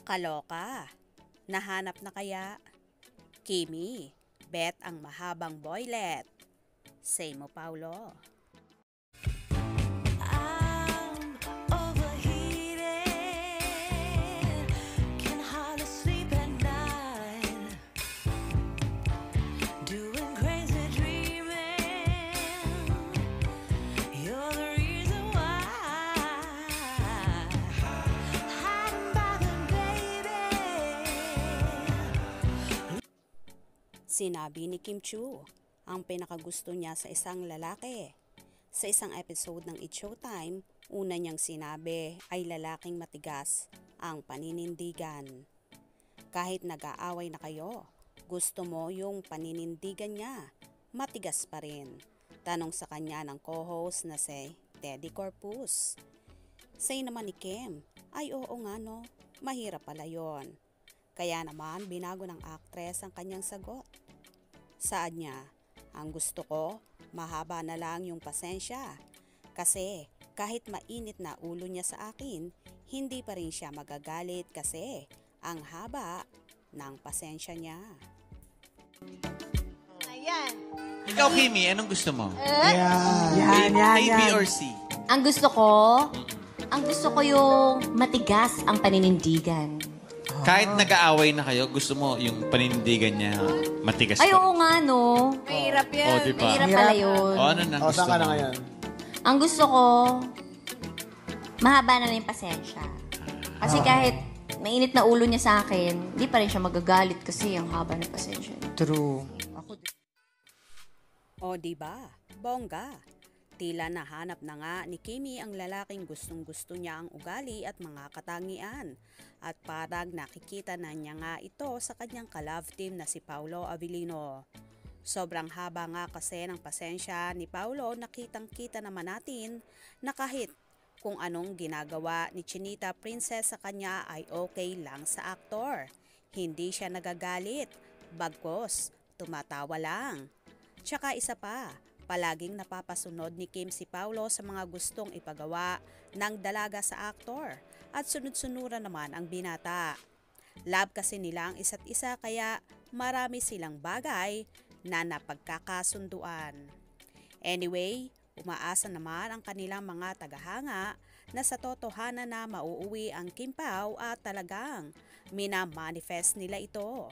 Kaloka. Nahanap na kaya? Kimi, bet ang mahabang boylet. Say mo, Paulo. I'm overheated, can hardly sleep at night, doing crazy dreaming. You're the reason why. Hiding by the baby. Sinabi ni Kim Chu ang pinakagusto niya sa isang lalaki. Sa isang episode ng It's Showtime, una niyang sinabi ay lalaking matigas ang paninindigan. Kahit nag-aaway na kayo, gusto mo yung paninindigan niya, matigas pa rin. Tanong sa kanya ng co-host na si Teddy Corpus. Say naman ni Kim, ay oo nga no, mahirap pala yon. Kaya naman binago ng actress ang kanyang sagot. Saad niya, ang gusto ko, mahaba na lang yung pasensya. Kasi kahit mainit na ulo niya sa akin, hindi pa rin siya magagalit kasi ang haba ng pasensya niya. Ayan. Ikaw, Kimi, anong gusto mo? Yan. A, B, or C? Ang gusto ko yung matigas ang paninindigan. Kahit nag-aaway na kayo, gusto mo yung paninindigan niya matigas Ay, pa oo rin. nga, no? Mahirap yan. Oh, diba? Mahirap pala yun. O, ano nang gusto saan ka na mo? ngayon? Ang gusto ko, mahaba na lang yung pasensya. Kasi kahit mainit na ulo niya sa akin, hindi pa rin siya magagalit kasi ang haba ng pasensya. True. O diba, bongga. Tila nahanap na nga ni Kimi ang lalaking gustong-gusto niya ang ugali at mga katangian. At parang nakikita na niya nga ito sa kanyang ka-love team na si Paulo Avellino. Sobrang haba nga kasi ng pasensya ni Paulo, nakitang-kita naman natin na kahit kung anong ginagawa ni Chinita Princess sa kanya ay okay lang sa aktor. Hindi siya nagagalit, bagkos, tumatawa lang. Tsaka isa pa, palaging napapasunod ni Kim si Paulo sa mga gustong ipagawa ng dalaga sa aktor at sunod-sunuran naman ang binata. Love kasi nila ang isa't isa kaya marami silang bagay na napagkakasunduan. Anyway, umaasa naman ang kanilang mga tagahanga na sa totohanan na mauuwi ang Kim Pao at talagang minamanifest nila ito.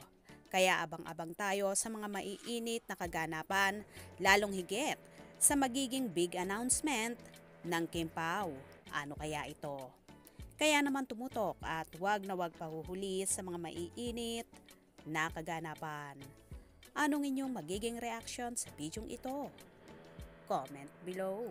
Kaya abang-abang tayo sa mga maiinit na kaganapan, lalong higit sa magiging big announcement ng Kim Pao. Ano kaya ito? Kaya naman tumutok at wag na wag pahuhuli sa mga maiinit na kaganapan. Anong inyong magiging reaction sa bidyong ito? Comment below.